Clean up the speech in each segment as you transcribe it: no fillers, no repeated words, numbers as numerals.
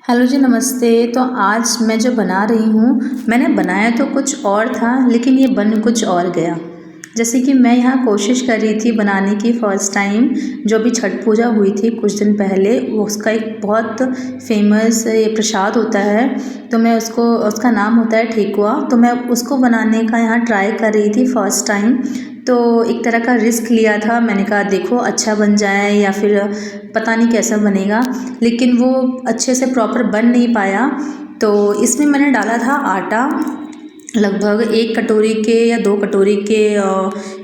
Hello जी, नमस्ते। तो आज मैं जो बना रही हूँ, मैंने बनाया तो कुछ और था लेकिन ये बन कुछ और गया। जैसे कि मैं यहाँ कोशिश कर रही थी बनाने की फ़र्स्ट टाइम, जो अभी छठ पूजा हुई थी कुछ दिन पहले, वो उसका एक बहुत फ़ेमस ये प्रसाद होता है। तो मैं उसका नाम होता है ठेकुआ। तो मैं उसको बनाने का यहाँ ट्राई कर रही थी फ़र्स्ट टाइम। तो एक तरह का रिस्क लिया था। मैंने कहा देखो अच्छा बन जाए या फिर पता नहीं कैसा बनेगा, लेकिन वो अच्छे से प्रॉपर बन नहीं पाया। तो इसमें मैंने डाला था आटा, लगभग 1 कटोरी के या 2 कटोरी के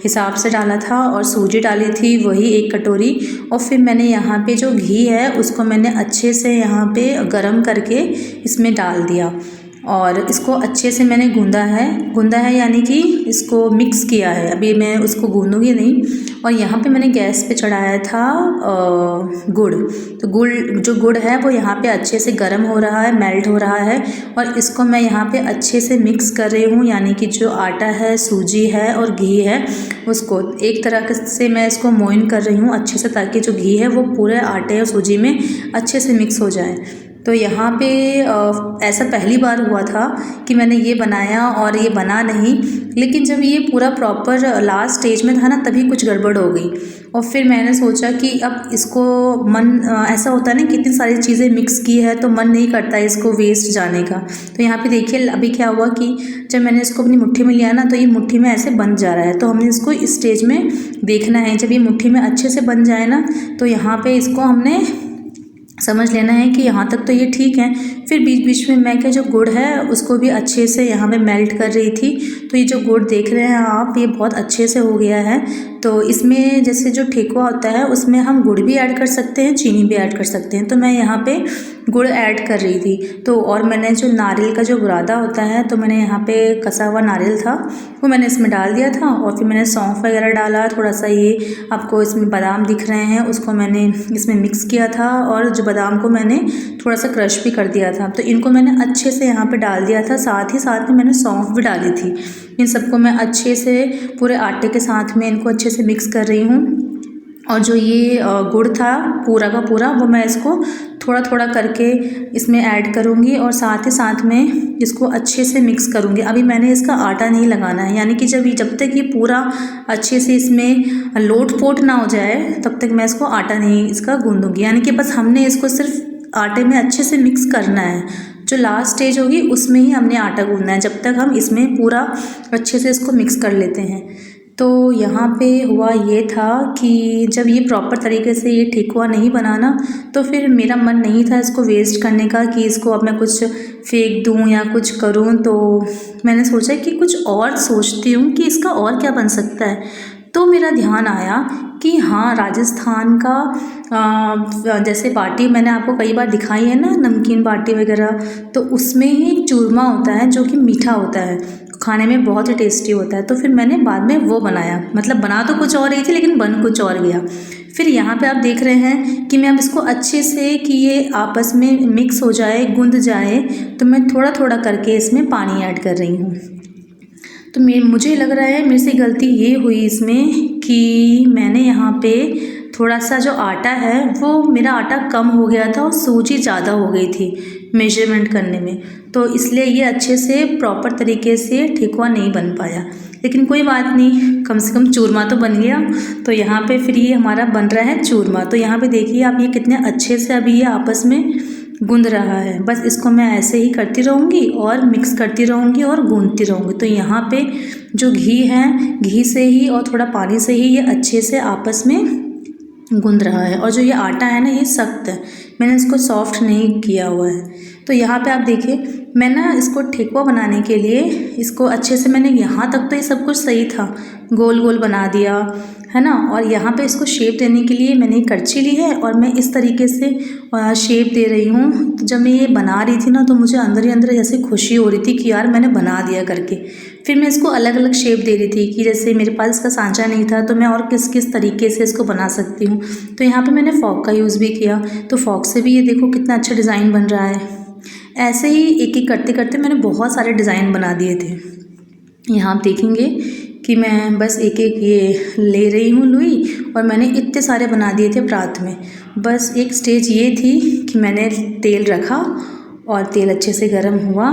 हिसाब से डाला था, और सूजी डाली थी वही 1 कटोरी। और फिर मैंने यहाँ पे जो घी है उसको मैंने अच्छे से यहाँ पे गरम करके इसमें डाल दिया, और इसको अच्छे से मैंने गूंदा है यानी कि इसको मिक्स किया है। अभी मैं उसको गूंदूंगी नहीं। और यहाँ पे मैंने गैस पे चढ़ाया था गुड़। तो जो गुड़ है वो यहाँ पे अच्छे से गर्म हो रहा है, मेल्ट हो रहा है, और इसको मैं यहाँ पे अच्छे से मिक्स कर रही हूँ। यानी कि जो आटा है, सूजी है और घी है, उसको एक तरह से मैं इसको मोइन कर रही हूँ अच्छे से, ताकि जो घी है वो पूरे आटे और सूजी में अच्छे से मिक्स हो जाए। तो यहाँ पे ऐसा पहली बार हुआ था कि मैंने ये बनाया और ये बना नहीं, लेकिन जब ये पूरा प्रॉपर लास्ट स्टेज में था ना, तभी कुछ गड़बड़ हो गई। और फिर मैंने सोचा कि अब इसको ऐसा होता है ना, कितनी सारी चीज़ें मिक्स की है तो मन नहीं करता इसको वेस्ट जाने का। तो यहाँ पे देखिए अभी क्या हुआ कि जब मैंने इसको अपनी मुट्ठी में लिया ना, तो ये मुट्ठी में ऐसे बन जा रहा है। तो हमने इसको इस स्टेज में देखना है। जब ये मुट्ठी में अच्छे से बन जाए ना, तो यहाँ पे इसको हमने समझ लेना है कि यहाँ तक तो ये ठीक है। फिर बीच बीच में मैं जो गुड़ है उसको भी अच्छे से यहाँ पे मेल्ट कर रही थी। तो ये जो गुड़ देख रहे हैं आप, ये बहुत अच्छे से हो गया है। तो इसमें जैसे जो ठेकुआ होता है उसमें हम गुड़ भी ऐड कर सकते हैं, चीनी भी ऐड कर सकते हैं। तो मैं यहाँ पे गुड़ ऐड कर रही थी। तो और मैंने जो नारियल का जो बुरादा होता है, तो मैंने यहाँ पे कसा हुआ नारियल था वो मैंने इसमें डाल दिया था। और फिर मैंने सौंफ वगैरह डाला, थोड़ा सा ये आपको इसमें बादाम दिख रहे हैं उसको मैंने इसमें मिक्स किया था, और जो बादाम को मैंने थोड़ा सा क्रश भी कर दिया था। तो इनको मैंने अच्छे से यहाँ पे डाल दिया था। साथ ही साथ में मैंने सौंफ भी डाली थी। इन सबको मैं अच्छे से पूरे आटे के साथ में इनको अच्छे से मिक्स कर रही हूँ। और जो ये गुड़ था पूरा का पूरा, वो मैं इसको थोड़ा थोड़ा करके इसमें ऐड करूँगी, और साथ ही साथ में इसको अच्छे से मिक्स करूँगी। अभी मैंने इसका आटा नहीं लगाना है, यानी कि जब तक ये पूरा अच्छे से इसमें लोट पोट ना हो जाए तब तक मैं इसको आटा नहीं इसका गूँधूँगी। यानी कि बस हमने इसको सिर्फ आटे में अच्छे से मिक्स करना है। जो लास्ट स्टेज होगी उसमें ही हमने आटा गूँधना है, जब तक हम इसमें पूरा अच्छे से इसको मिक्स कर लेते हैं। तो यहाँ पे हुआ ये था कि जब ये प्रॉपर तरीके से ये ठेकुआ नहीं बना ना, तो फिर मेरा मन नहीं था इसको वेस्ट करने का, कि इसको अब मैं कुछ फेंक दूँ या कुछ करूँ। तो मैंने सोचा कि कुछ और सोचती हूँ कि इसका और क्या बन सकता है। तो मेरा ध्यान आया कि हाँ, राजस्थान का जैसे बाटी मैंने आपको कई बार दिखाई है ना, नमकीन बाटी वगैरह, तो उसमें ही एक चूरमा होता है जो कि मीठा होता है, खाने में बहुत ही टेस्टी होता है। तो फिर मैंने बाद में वो बनाया, मतलब बना तो कुछ और रही थी लेकिन बन कुछ और गया। फिर यहाँ पे आप देख रहे हैं कि मैं अब इसको अच्छे से कि ये आपस में मिक्स हो जाए, गूंद जाए, तो मैं थोड़ा थोड़ा करके इसमें पानी ऐड कर रही हूँ। तो मुझे लग रहा है मेरे से गलती ये हुई इसमें कि मैंने यहाँ पे थोड़ा सा जो आटा है वो मेरा आटा कम हो गया था और सूजी ज़्यादा हो गई थी मेजरमेंट करने में। तो इसलिए ये अच्छे से प्रॉपर तरीके से ठेकुआ नहीं बन पाया, लेकिन कोई बात नहीं, कम से कम चूरमा तो बन गया। तो यहाँ पे फिर ये हमारा बन रहा है चूरमा। तो यहाँ पे देखिए आप, ये कितने अच्छे से अभी ये आपस में गूंद रहा है। बस इसको मैं ऐसे ही करती रहूँगी और मिक्स करती रहूँगी और गूंदती रहूँगी। तो यहाँ पे जो घी है, घी से ही और थोड़ा पानी से ही ये अच्छे से आपस में गूंद रहा है। और जो ये आटा है ना, ये सख्त है, मैंने इसको सॉफ्ट नहीं किया हुआ है। तो यहाँ पे आप देखिए, मैं ना इसको ठेकुआ बनाने के लिए इसको अच्छे से मैंने, यहाँ तक तो ये सब कुछ सही था, गोल गोल बना दिया है ना। और यहाँ पे इसको शेप देने के लिए मैंने करछी ली है और मैं इस तरीके से शेप दे रही हूँ। तो जब मैं ये बना रही थी ना, तो मुझे अंदर ही अंदर जैसे खुशी हो रही थी कि यार मैंने बना दिया करके। फिर मैं इसको अलग अलग शेप दे रही थी कि जैसे मेरे पास इसका सांचा नहीं था, तो मैं और किस किस तरीके से इसको बना सकती हूँ। तो यहाँ पे मैंने फॉक का यूज़ भी किया, तो फॉक से भी ये देखो कितना अच्छा डिज़ाइन बन रहा है। ऐसे ही एक एक करते करते मैंने बहुत सारे डिज़ाइन बना दिए थे। यहाँ आप देखेंगे कि मैं बस एक एक ये ले रही हूँ लुई, और मैंने इतने सारे बना दिए थे प्रात में। बस एक स्टेज ये थी कि मैंने तेल रखा और तेल अच्छे से गर्म हुआ,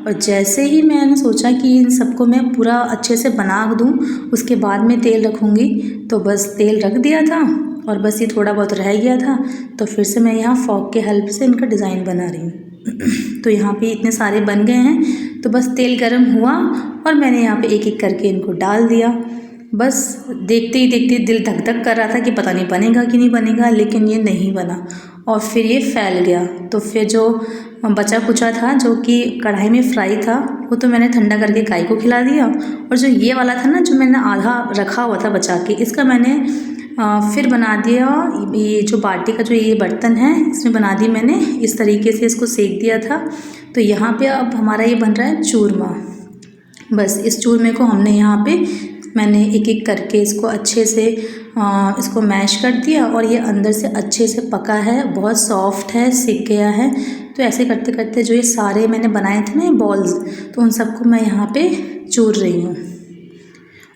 और जैसे ही मैंने सोचा कि इन सबको मैं पूरा अच्छे से बना दूँ, उसके बाद मैं तेल रखूँगी, तो बस तेल रख दिया था और बस ये थोड़ा बहुत रह गया था। तो फिर से मैं यहाँ फॉक के हेल्प से इनका डिज़ाइन बना रही हूँ। तो यहाँ पे इतने सारे बन गए हैं, तो बस तेल गर्म हुआ और मैंने यहाँ पे एक एक करके इनको डाल दिया। बस देखते ही देखते दिल धक धक कर रहा था कि पता नहीं बनेगा कि नहीं बनेगा, लेकिन ये नहीं बना और फिर ये फैल गया। तो फिर जो बचा कुचा था जो कि कढ़ाई में फ्राई था, वो तो मैंने ठंडा करके गाय को खिला दिया, और जो ये वाला था ना जो मैंने आधा रखा हुआ था बचा के, इसका मैंने फिर बना दिया। ये जो बाटी का जो ये बर्तन है इसमें बना दी मैंने, इस तरीके से इसको सेक दिया था। तो यहाँ पे अब हमारा ये बन रहा है चूरमा। बस इस चूरमे को हमने यहाँ पे मैंने एक एक करके इसको अच्छे से इसको मैश कर दिया, और ये अंदर से अच्छे से पका है, बहुत सॉफ्ट है, सिक गया है। तो ऐसे करते करते जो ये सारे मैंने बनाए थे ना ये बॉल्स, तो उन सबको मैं यहाँ पे चूर रही हूँ।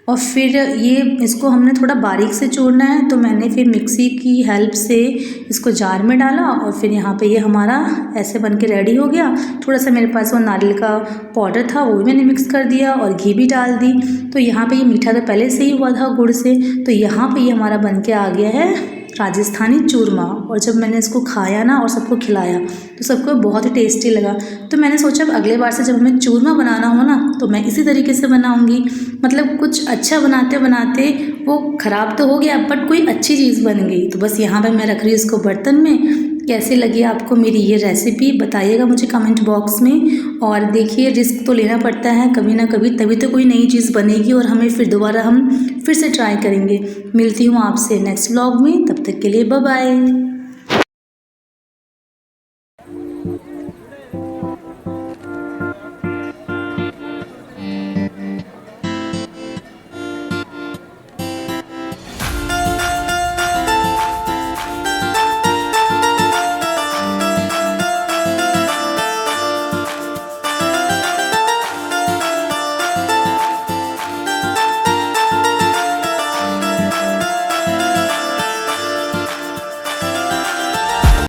और फिर ये इसको हमने थोड़ा बारीक से चूरना है, तो मैंने फिर मिक्सी की हेल्प से इसको जार में डाला, और फिर यहाँ पे ये हमारा ऐसे बन के रेडी हो गया। थोड़ा सा मेरे पास वो नारियल का पाउडर था, वो भी मैंने मिक्स कर दिया और घी भी डाल दी। तो यहाँ पे ये मीठा तो पहले से ही हुआ था गुड़ से, तो यहाँ पे ये हमारा बन के आ गया है राजस्थानी चूरमा। और जब मैंने इसको खाया ना और सबको खिलाया तो सबको बहुत ही टेस्टी लगा। तो मैंने सोचा अब अगले बार से जब हमें चूरमा बनाना हो ना तो मैं इसी तरीके से बनाऊंगी। मतलब कुछ अच्छा बनाते बनाते वो ख़राब तो हो गया, बट कोई अच्छी चीज़ बन गई। तो बस यहाँ पे मैं रख रही हूँ इसको बर्तन में। कैसी लगी आपको मेरी ये रेसिपी बताइएगा मुझे कमेंट बॉक्स में। और देखिए रिस्क तो लेना पड़ता है कभी ना कभी, तभी तो कोई नई चीज़ बनेगी और हमें फिर दोबारा हम फिर से ट्राई करेंगे। मिलती हूँ आपसे नेक्स्ट व्लॉग में, तब तक के लिए बाय बाय।